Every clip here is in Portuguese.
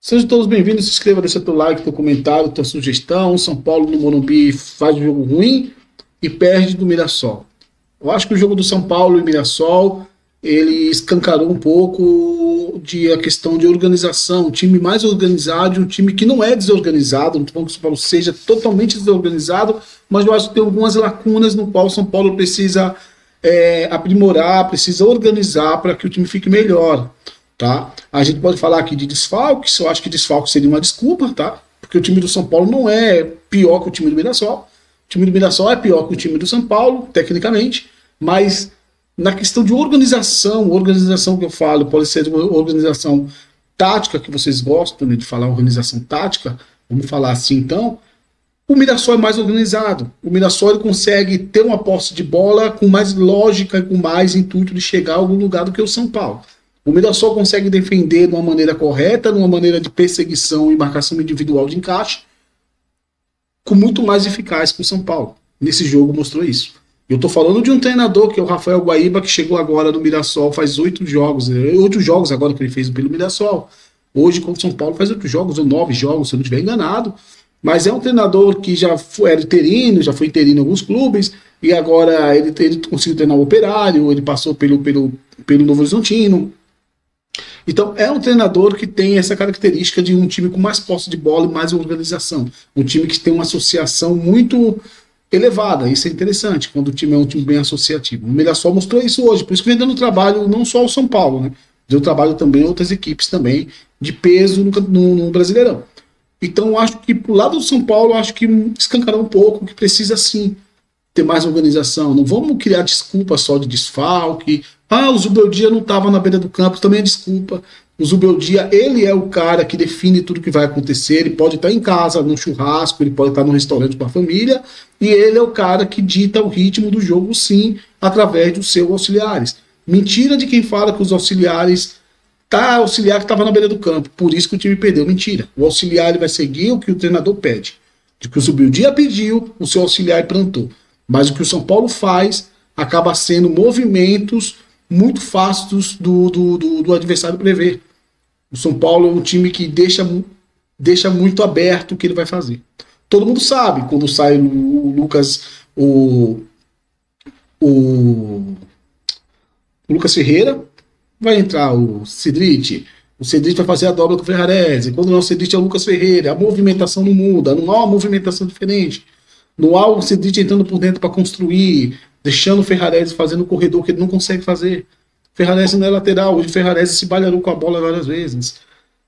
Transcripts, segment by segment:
Sejam todos bem-vindos, se inscreva, deixa teu like, teu comentário, tua sugestão. São Paulo no Morumbi faz um jogo ruim e perde do Mirassol. Eu acho que o jogo do São Paulo e Mirassol, ele escancarou um pouco a questão de organização, um time mais organizado, um time que não é desorganizado, não estou falando que o São Paulo seja totalmente desorganizado, mas eu acho que tem algumas lacunas no qual o São Paulo precisa aprimorar, precisa organizar para que o time fique melhor. Tá? A gente pode falar aqui de desfalques, eu acho que desfalque seria uma desculpa, tá? Porque o time do São Paulo não é pior que o time do Mirassol. O time do Mirassol é pior que o time do São Paulo, tecnicamente, mas na questão de organização que eu falo, pode ser uma organização tática, que vocês gostam, né, de falar organização tática, vamos falar assim então. O Mirassol é mais organizado. O Mirassol ele consegue ter uma posse de bola com mais lógica e com mais intuito de chegar a algum lugar do que o São Paulo. O Mirassol consegue defender de uma maneira correta, de uma maneira de perseguição e marcação individual de encaixe, com muito mais eficaz que o São Paulo. Nesse jogo mostrou isso. Eu estou falando de um treinador, que é o Rafael Guaíba, que chegou agora no Mirassol, faz 8 jogos. 8 jogos agora que ele fez pelo Mirassol. Hoje, contra o São Paulo, faz 8 jogos ou 9 jogos, se eu não estiver enganado. Mas é um treinador que era interino, já foi interino em alguns clubes, e agora ele conseguiu treinar o Operário, ele passou pelo Novo Horizontino. Então é um treinador que tem essa característica de um time com mais posse de bola e mais organização. Um time que tem uma associação muito elevada. Isso é interessante, quando o time é um time bem associativo. O Mirassol mostrou isso hoje, por isso que vem dando trabalho não só ao São Paulo, né? Deu trabalho também a outras equipes também de peso no Brasileirão. Então eu acho que pro lado do São Paulo, eu acho que escancarou um pouco, que precisa sim ter mais organização. Não vamos criar desculpa só de desfalque. O Zubeldia não estava na beira do campo, também é desculpa. O Zubeldia, ele é o cara que define tudo que vai acontecer. Ele pode estar em casa, no churrasco, ele pode estar no restaurante com a família, e ele é o cara que dita o ritmo do jogo, sim, através dos seus auxiliares. Mentira de quem fala que os auxiliares... auxiliar que estava na beira do campo, por isso que o time perdeu. Mentira. O auxiliar ele vai seguir o que o treinador pede. De que o Zubeldia pediu, o seu auxiliar plantou. Mas o que o São Paulo faz acaba sendo movimentos muito fáceis do adversário prever. O São Paulo é um time que deixa muito aberto o que ele vai fazer. Todo mundo sabe, quando sai o Lucas, o Lucas Ferreira, vai entrar o Cedric vai fazer a dobra com o Ferrarese. Quando não é o Cedric, é o Lucas Ferreira. A movimentação não muda, não há uma movimentação diferente. Não há o Cedric entrando por dentro para construir, deixando o Ferrarese fazendo o corredor que ele não consegue fazer. O Ferrarese não é lateral, hoje o Ferrarese se balharou com a bola várias vezes.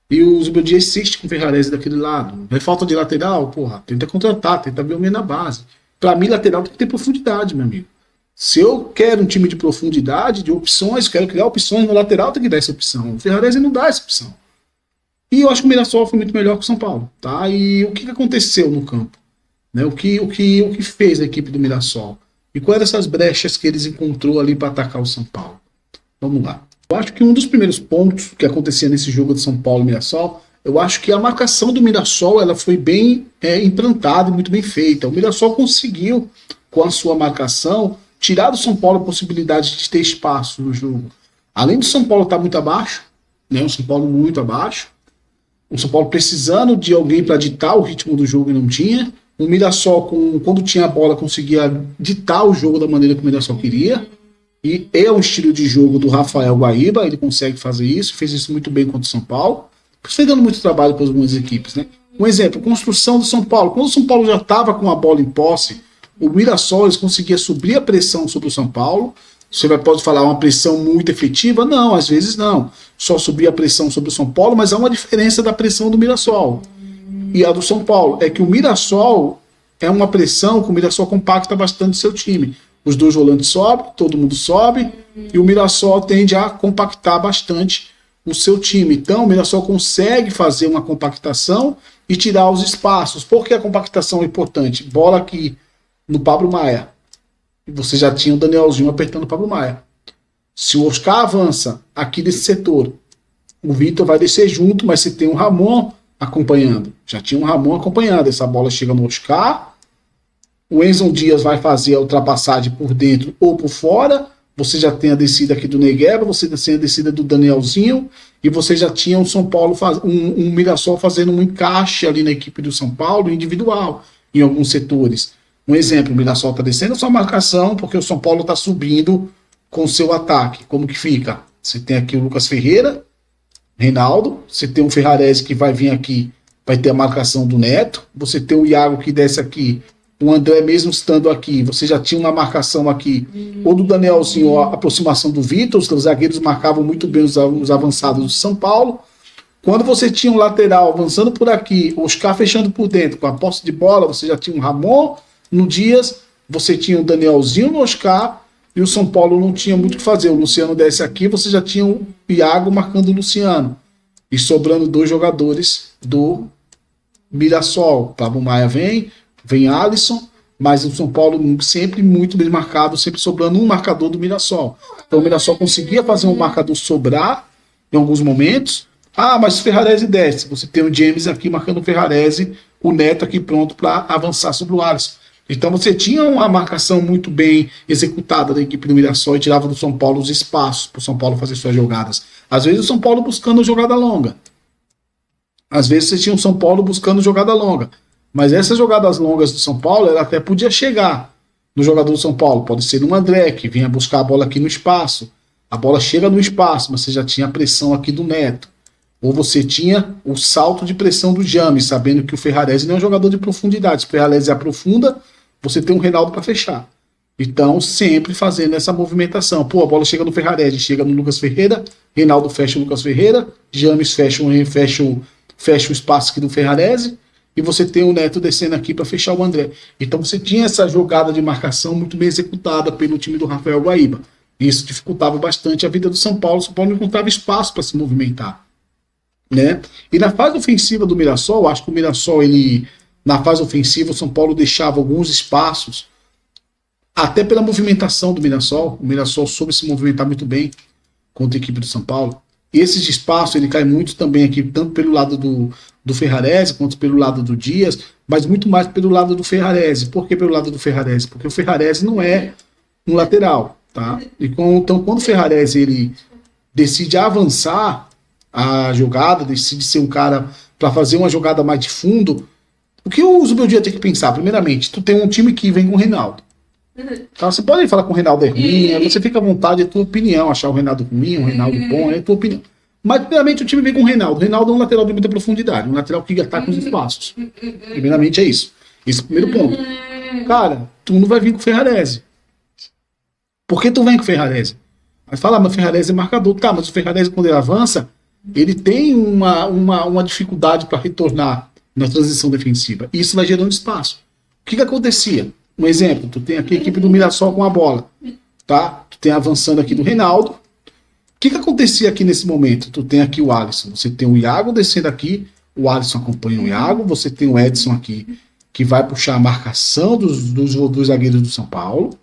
E o Zubeldia insiste com o Ferrarese daquele lado. É falta de lateral? Porra, tenta contratar, tenta ver o meio na base. Para mim, lateral tem que ter profundidade, meu amigo. Se eu quero um time de profundidade, de opções, quero criar opções no lateral, tem que dar essa opção. O Ferrarese não dá essa opção. E eu acho que o Mirassol foi muito melhor que o São Paulo. Tá? E o que aconteceu no campo? Né? O que fez a equipe do Mirassol? E quais essas brechas que eles encontrou ali para atacar o São Paulo? Vamos lá. Eu acho que um dos primeiros pontos que acontecia nesse jogo de São Paulo e Mirassol, eu acho que a marcação do Mirassol ela foi bem implantada e muito bem feita. O Mirassol conseguiu, com a sua marcação, tirar do São Paulo a possibilidade de ter espaço no jogo. Além do São Paulo estar muito abaixo, né, o São Paulo muito abaixo, o São Paulo precisando de alguém para ditar o ritmo do jogo e não tinha. O Mirassol, quando tinha a bola, conseguia ditar o jogo da maneira que o Mirassol queria. E é um estilo de jogo do Rafael Guaíba, ele consegue fazer isso, fez isso muito bem contra o São Paulo. Está dando muito trabalho para algumas equipes, né? Um exemplo, construção do São Paulo. Quando o São Paulo já estava com a bola em posse, o Mirassol conseguia subir a pressão sobre o São Paulo. Você pode falar uma pressão muito efetiva? Não, às vezes não. Só subir a pressão sobre o São Paulo, mas há uma diferença da pressão do Mirassol e a do São Paulo. É que o Mirassol é uma pressão que o Mirassol compacta bastante seu time. Os dois volantes sobem, todo mundo sobe, e o Mirassol tende a compactar bastante o seu time. Então o Mirassol consegue fazer uma compactação e tirar os espaços. Por que a compactação é importante? Bola aqui no Pablo Maia. Você já tinha o Danielzinho apertando o Pablo Maia. Se o Oscar avança aqui desse setor, o Vitor vai descer junto, mas você tem o Ramon acompanhando. Já tinha um Ramon acompanhando. Essa bola chega no Oscar. O Enzo Dias vai fazer a ultrapassagem por dentro ou por fora. você já tem a descida aqui do Negueba, você tem a descida do Danielzinho, e você já tinha o São Paulo, um Mirassol fazendo um encaixe ali na equipe do São Paulo, individual, em alguns setores. Um exemplo, o Mirassol está descendo sua marcação, porque o São Paulo está subindo com o seu ataque. Como que fica? Você tem aqui o Lucas Ferreira, Reinaldo, você tem o Ferrarese que vai vir aqui, vai ter a marcação do Neto, você tem o Iago que desce aqui, o André mesmo estando aqui, você já tinha uma marcação aqui, ou do Danielzinho, ou a aproximação do Vitor, os zagueiros marcavam muito bem os avançados do São Paulo. Quando você tinha um lateral avançando por aqui, o Oscar fechando por dentro, com a posse de bola, você já tinha um Ramon no Dias, você tinha o Danielzinho no Oscar, e o São Paulo não tinha muito o que fazer. O Luciano desce aqui, você já tinha o Iago marcando o Luciano. E sobrando 2 jogadores do Mirassol. Pablo Maia vem Alisson, mas o São Paulo sempre muito bem marcado, sempre sobrando um marcador do Mirassol. Então o Mirassol conseguia fazer um marcador sobrar em alguns momentos. Ah, mas o Ferrarese desce. Você tem o James aqui marcando o Ferrarese, o Neto aqui pronto para avançar sobre o Alisson. Então você tinha uma marcação muito bem executada da equipe do Mirassol e tirava do São Paulo os espaços para o São Paulo fazer suas jogadas. Às vezes o São Paulo buscando jogada longa. Às vezes você tinha o São Paulo buscando jogada longa. Mas essas jogadas longas do São Paulo, ela até podia chegar no jogador do São Paulo. Pode ser no André, que vinha buscar a bola aqui no espaço. A bola chega no espaço, mas você já tinha a pressão aqui do Neto. Ou você tinha o salto de pressão do James, sabendo que o Ferrarese não é um jogador de profundidade. Se o Ferrarese aprofunda, você tem um Reinaldo para fechar. Então, sempre fazendo essa movimentação. Pô, a bola chega no Ferrarese, chega no Lucas Ferreira, Reinaldo fecha o Lucas Ferreira, James fecha o espaço aqui do Ferrarese, e você tem o Neto descendo aqui para fechar o André. Então você tinha essa jogada de marcação muito bem executada pelo time do Rafael Guaíba. Isso dificultava bastante a vida do São Paulo. O São Paulo não encontrava espaço para se movimentar, né? E na fase ofensiva do Mirassol, acho que o Mirassol, na fase ofensiva, o São Paulo deixava alguns espaços, até pela movimentação do Mirassol. O Mirassol soube se movimentar muito bem contra a equipe do São Paulo. E esses espaços, ele cai muito também aqui, tanto pelo lado do Ferrarese, quanto pelo lado do Dias, mas muito mais pelo lado do Ferrarese. Por que pelo lado do Ferrarese? Porque o Ferrarese não é um lateral, tá? Então, quando o Ferrarese, ele decide avançar a jogada, decide ser um cara para fazer uma jogada mais de fundo, o que o Zubeldia tem que pensar? Primeiramente, tu tem um time que vem com o Reinaldo. Tá? Você pode falar que o Reinaldo é ruim, você fica à vontade, é tua opinião, achar o Reinaldo ruim, o Reinaldo bom, é tua opinião. Mas, primeiramente, o time vem com o Reinaldo. O Reinaldo é um lateral de muita profundidade, um lateral que ataca os espaços. Primeiramente é isso. Esse é o primeiro ponto. Cara, tu não vai vir com o Ferrarese. Por que tu vem com o Ferrarese? Aí fala, mas o Ferrarese é marcador. Tá, mas o Ferrarese, quando ele avança, ele tem uma dificuldade para retornar na transição defensiva. E isso vai gerando espaço. O que acontecia? Um exemplo, tu tem aqui a equipe do Mirassol com a bola, tá? Tu tem avançando aqui do Reinaldo. O que acontecia aqui nesse momento? Tu tem aqui o Alisson, você tem o Iago descendo aqui, o Alisson acompanha o Iago, você tem o Edson aqui, que vai puxar a marcação dos zagueiros do São Paulo,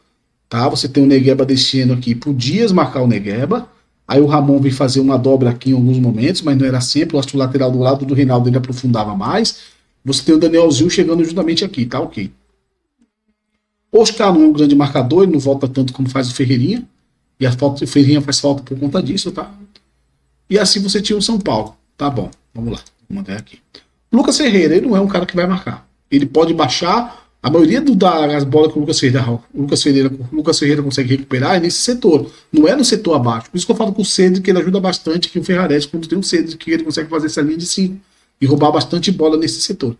tá? Você tem o Negueba descendo aqui pro Dias marcar o Negueba, aí o Ramon vem fazer uma dobra aqui em alguns momentos, mas não era sempre, eu acho que o lateral do lado do Reinaldo ele aprofundava mais. Você tem o Danielzinho chegando justamente aqui, tá ok. O Oscar não é um grande marcador, ele não volta tanto como faz o Ferreirinha. E o Ferreirinha faz falta por conta disso, tá? E assim você tinha o São Paulo. Tá bom, vamos lá. Vou mandar aqui. Lucas Ferreira, ele não é um cara que vai marcar. Ele pode baixar. A maioria das bolas que o Lucas Ferreira consegue recuperar é nesse setor. Não é no setor abaixo. Por isso que eu falo com o Cedric, que ele ajuda bastante aqui o Ferrarese, quando tem um Cedric, que ele consegue fazer essa linha de 5 e roubar bastante bola nesse setor.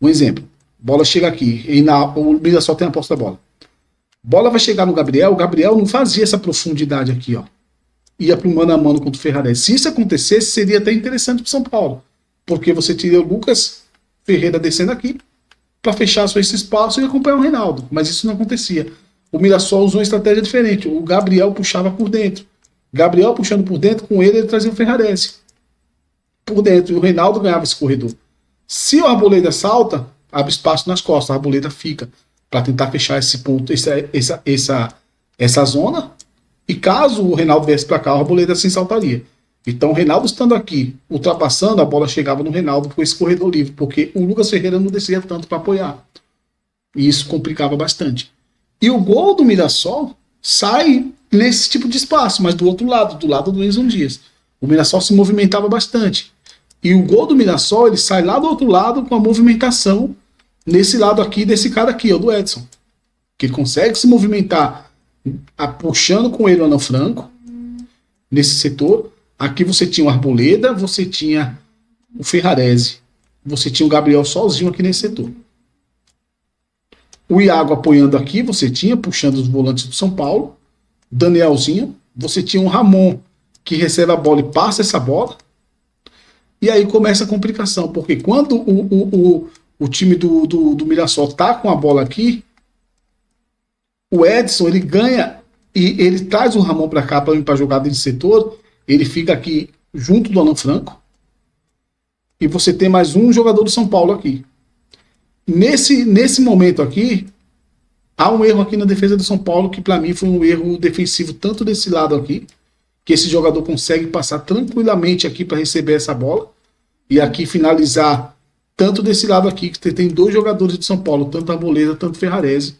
Um exemplo. Bola chega aqui, o Mirassol tem a posse da bola. Bola vai chegar no Gabriel, o Gabriel não fazia essa profundidade aqui, ó. Ia pro mano a mano contra o Ferrarese. Se isso acontecesse, seria até interessante pro São Paulo. Porque você teria o Lucas Ferreira descendo aqui para fechar só esse espaço e acompanhar o Reinaldo. Mas isso não acontecia. O Mirassol usou uma estratégia diferente. O Gabriel puxava por dentro. Gabriel puxando por dentro, com ele trazia o Ferrarese por dentro. E o Reinaldo ganhava esse corredor. Se o Arboleda salta, abre espaço nas costas, a Arboleda fica para tentar fechar esse ponto, essa zona. E caso o Reinaldo viesse para cá, a Arboleda assim saltaria. Então o Reinaldo estando aqui, ultrapassando, a bola chegava no Reinaldo por esse corredor livre, porque o Lucas Ferreira não descia tanto para apoiar. E isso complicava bastante. E o gol do Mirassol sai nesse tipo de espaço, mas do outro lado, do lado do Whindersson Dias. O Mirassol se movimentava bastante. E o gol do Mirassol, ele sai lá do outro lado com a movimentação nesse lado aqui, desse cara aqui, ó, do Edson. Que ele consegue se movimentar puxando com ele o Alan Franco nesse setor. Aqui você tinha o Arboleda, você tinha o Ferrarese, você tinha o Gabriel sozinho aqui nesse setor. O Iago apoiando aqui, você tinha, puxando os volantes do São Paulo. Danielzinho, você tinha um Ramon que recebe a bola e passa essa bola. E aí começa a complicação, porque quando o time do Mirassol tá com a bola aqui, o Edson, ele ganha e ele traz o Ramon para cá para ir para a jogada de setor, ele fica aqui junto do Alan Franco, e você tem mais um jogador do São Paulo aqui. Nesse momento aqui, há um erro aqui na defesa do São Paulo, que para mim foi um erro defensivo, tanto desse lado aqui, que esse jogador consegue passar tranquilamente aqui para receber essa bola, e aqui finalizar, tanto desse lado aqui, que tem dois jogadores de São Paulo, tanto Arboleda, tanto Ferrarese,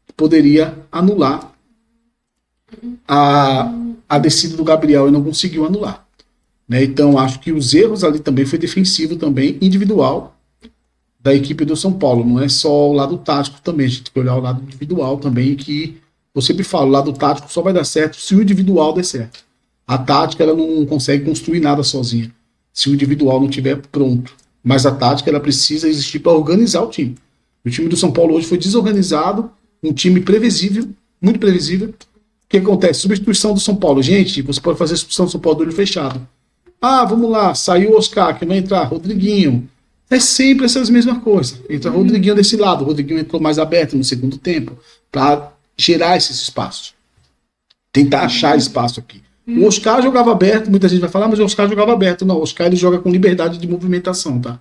que poderia anular a descida do Gabriel, e não conseguiu anular. Né? Então acho que os erros ali também foi defensivo, também individual, da equipe do São Paulo, não é só o lado tático também, a gente tem que olhar o lado individual também, que eu sempre falo, o lado tático só vai dar certo se o individual der certo. A tática, ela não consegue construir nada sozinha, se o individual não estiver pronto, mas a tática, ela precisa existir para organizar o time. O time do São Paulo hoje foi desorganizado, um time previsível, muito previsível. O que acontece? Substituição do São Paulo. Gente, você pode fazer a substituição do São Paulo do olho fechado. Ah, vamos lá, saiu o Oscar, que vai entrar, Rodriguinho. É sempre essas mesmas coisas. Entra o Rodriguinho desse lado. O Rodriguinho entrou mais aberto no segundo tempo para gerar esses espaços. Tentar achar espaço aqui. O Oscar jogava aberto. Muita gente vai falar, mas o Oscar jogava aberto. Não, o Oscar ele joga com liberdade de movimentação, tá?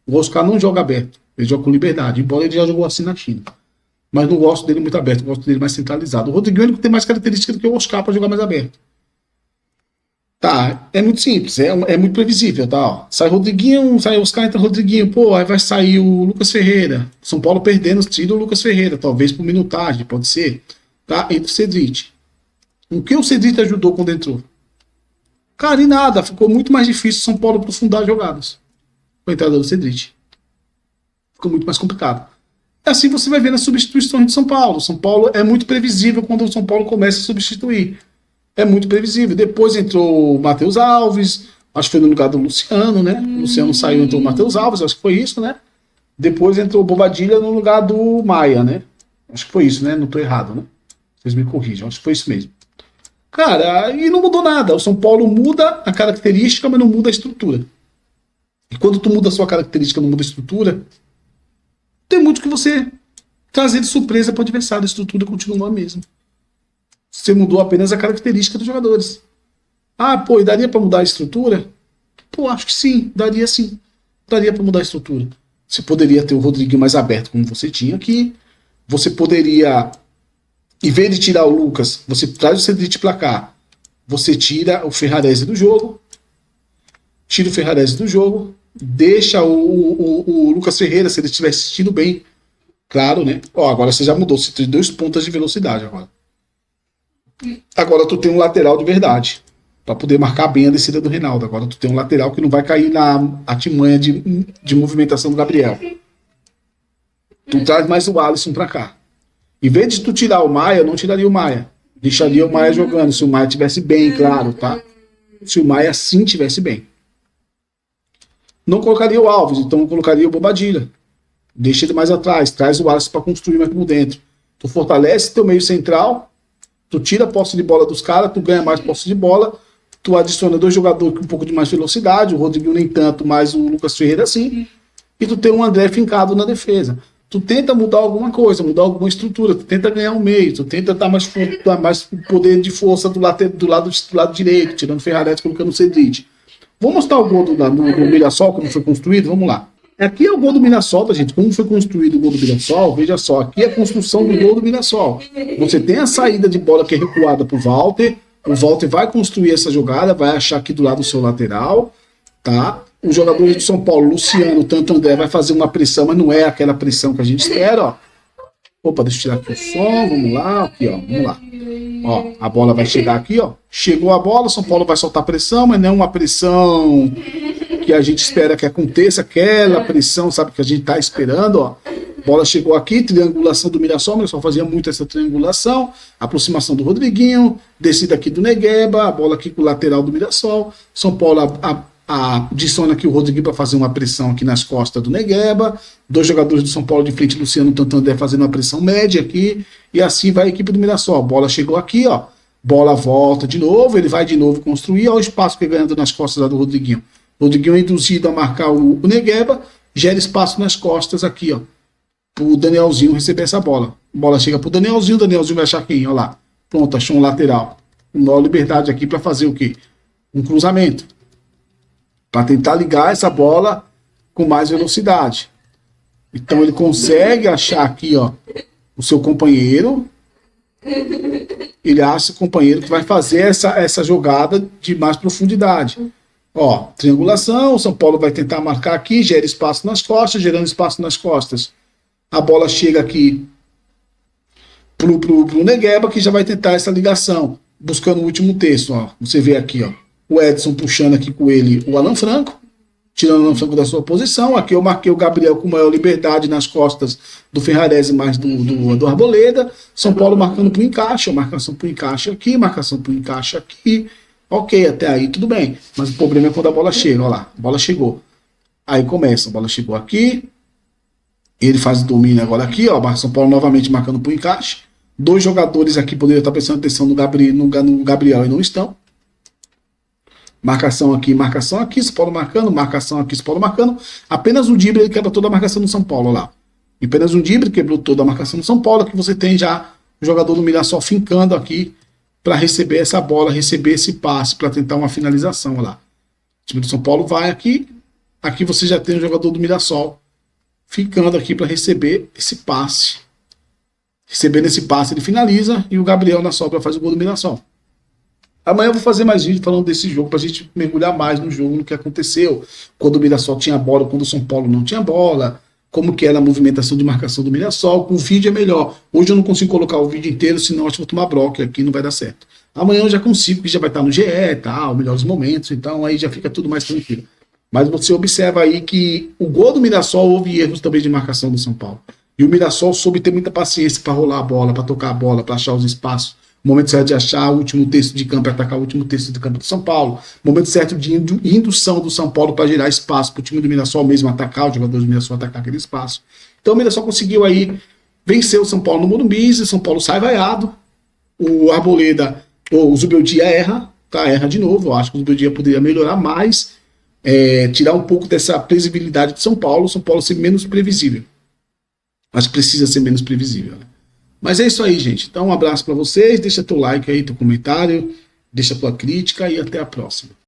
O Oscar não joga aberto. Ele joga com liberdade. Embora ele já jogou assim na China. Mas não gosto dele muito aberto. Gosto dele mais centralizado. O Rodriguinho ele tem mais características do que o Oscar para jogar mais aberto. Tá, é muito simples, é muito previsível, tá? Ó. Sai Rodriguinho, sai Oscar, entra Rodriguinho, pô, aí vai sair o Lucas Ferreira. São Paulo perdendo, tira o Lucas Ferreira, talvez por minutagem, pode ser. Tá? Entra o Cedric. O que o Cedric ajudou quando entrou? Cara, e nada, ficou muito mais difícil São Paulo aprofundar jogadas com a entrada do Cedric. Ficou muito mais complicado. Assim você vai ver nas substituições de São Paulo. São Paulo é muito previsível quando o São Paulo começa a substituir. É muito previsível. Depois entrou o Matheus Alves, acho que foi no lugar do Luciano, né? O Luciano saiu, entrou o Matheus Alves, acho que foi isso, né? Depois entrou o Bobadilha no lugar do Maia, né? Acho que foi isso, né? Não estou errado, né? Vocês me corrijam, acho que foi isso mesmo. Cara, e não mudou nada. O São Paulo muda a característica, mas não muda a estrutura. E quando tu muda a sua característica, não muda a estrutura, tem muito que você trazer de surpresa para o adversário. A estrutura continua a mesma. Você mudou apenas a característica dos jogadores. Ah, pô, e daria para mudar a estrutura? Pô, acho que sim, daria sim. Daria para mudar a estrutura. Você poderia ter o Rodriguinho mais aberto, como você tinha aqui. Você poderia, em vez de tirar o Lucas, você traz o Cedric para cá. Você tira o Ferrarese do jogo. Tira o Ferrarese do jogo. Deixa o Lucas Ferreira, se ele estiver assistindo bem. Claro, né? Ó, agora você já mudou. Você tem 2 pontas de velocidade agora. Agora tu tem um lateral de verdade para poder marcar bem a descida do Reinaldo. Agora tu tem um lateral que não vai cair na artimanha de movimentação do Gabriel. Tu traz mais o Alisson para cá. Em vez de tu tirar o Maia, eu não tiraria o Maia. Deixaria o Maia jogando. Se o Maia estivesse bem, claro, tá? Se o Maia sim estivesse bem. Não colocaria o Alves, então colocaria o Bobadilha. Deixa ele mais atrás. Traz o Alisson para construir mais por dentro. Tu fortalece teu meio central. Tu tira a posse de bola dos caras, tu ganha mais posse de bola, tu adiciona 2 jogadores com um pouco de mais velocidade, o Rodriguinho nem tanto, mas o Lucas Ferreira assim, e tu tem um André fincado na defesa. Tu tenta mudar alguma coisa, mudar alguma estrutura, tu tenta ganhar um meio, tu tenta dar mais poder de força do lado direito, tirando o Ferrarese, colocando o Cedric. Vou mostrar o gol do Mirassol, como foi construído, vamos lá. Aqui é o gol do Mirassol, tá, gente? Como foi construído o gol do Mirassol? Veja só, aqui é a construção do gol do Mirassol. Você tem a saída de bola que é recuada pro Walter. O Walter vai construir essa jogada, vai achar aqui do lado do seu lateral, tá? Os jogadores do São Paulo, Luciano, tanto André, vai fazer uma pressão, mas não é aquela pressão que a gente espera, ó. Opa, deixa eu tirar aqui o som, vamos lá, aqui, ó, vamos lá. Ó, a bola vai chegar aqui, ó. Chegou a bola, São Paulo vai soltar pressão, mas não é uma pressão que a gente espera que aconteça, aquela pressão, sabe, que a gente tá esperando, ó. Bola chegou aqui, triangulação do Mirassol, o Mirassol fazia muito essa triangulação, aproximação do Rodriguinho, descida aqui do Negueba, a bola aqui com o lateral do Mirassol, São Paulo adiciona aqui o Rodriguinho para fazer uma pressão aqui nas costas do Negueba, 2 jogadores do São Paulo de frente, Luciano Santander fazendo uma pressão média aqui, e assim vai a equipe do Mirassol, a bola chegou aqui, ó, bola volta de novo, ele vai de novo construir, ó, o espaço que ele ganhando nas costas lá do Rodriguinho. O Rodriguinho é induzido a marcar o Negueba, gera espaço nas costas aqui, ó, pro Danielzinho receber essa bola. A bola chega pro Danielzinho, o Danielzinho vai achar quem? Ó lá. Pronto, achou um lateral. Uma liberdade aqui para fazer o quê? Um cruzamento. Para tentar ligar essa bola com mais velocidade. Então ele consegue achar aqui, ó, o seu companheiro. Ele acha o companheiro que vai fazer essa jogada de mais profundidade. Ó, triangulação, o São Paulo vai tentar marcar aqui, gera espaço nas costas, gerando espaço nas costas. A bola chega aqui pro Negueba, que já vai tentar essa ligação, buscando o último terço. Ó. Você vê aqui, ó, o Edson puxando aqui com ele o Alan Franco, tirando o Alan Franco da sua posição. Aqui eu marquei o Gabriel com maior liberdade nas costas do Ferrarese, mais do Arboleda. São Paulo marcando pro encaixe, ó, marcação pro encaixe aqui, marcação pro encaixe aqui. Ok, até aí tudo bem. Mas o problema é quando a bola chega, ó lá, a bola chegou. Aí começa, a bola chegou aqui. Ele faz o domínio agora aqui, ó. São Paulo novamente marcando pro encaixe. 2 jogadores aqui poderiam estar prestando atenção no Gabriel e não estão. Marcação aqui, São Paulo marcando, marcação aqui, São Paulo marcando. Apenas o Dibre quebra toda a marcação do São Paulo lá. E apenas o Dibre quebrou toda a marcação do São Paulo, que você tem já o jogador do Mirassol fincando aqui para receber essa bola, receber esse passe, para tentar uma finalização lá. O time do São Paulo vai aqui. Aqui você já tem o jogador do Mirassol ficando aqui para receber esse passe. Recebendo esse passe, ele finaliza e o Gabriel na sobra faz o gol do Mirassol. Amanhã eu vou fazer mais vídeo falando desse jogo, para a gente mergulhar mais no jogo, no que aconteceu, quando o Mirassol tinha bola, quando o São Paulo não tinha bola, como que era a movimentação de marcação do Mirassol. Com o vídeo é melhor. Hoje eu não consigo colocar o vídeo inteiro, senão acho que vou tomar bronca aqui, não vai dar certo. Amanhã eu já consigo, que já vai estar no GE, tal, melhores momentos, então aí já fica tudo mais tranquilo. Mas você observa aí que o gol do Mirassol houve erros também de marcação do São Paulo. E o Mirassol soube ter muita paciência para rolar a bola, para tocar a bola, para achar os espaços. Momento certo de achar o último terço de campo e atacar o último terço de campo do São Paulo. Momento certo de indução do São Paulo para gerar espaço para o time do Mirassol mesmo atacar, os jogadores do Mirassol atacar aquele espaço. Então o Mirassol conseguiu aí vencer o São Paulo no Morumbi, e o São Paulo sai vaiado. O Arboleda, o Zubeldia erra de novo. Eu acho que o Zubeldia poderia melhorar mais, tirar um pouco dessa previsibilidade de São Paulo ser menos previsível. Acho que precisa ser menos previsível, né? Mas é isso aí, gente. Então um abraço para vocês, deixa teu like aí, teu comentário, deixa tua crítica e até a próxima.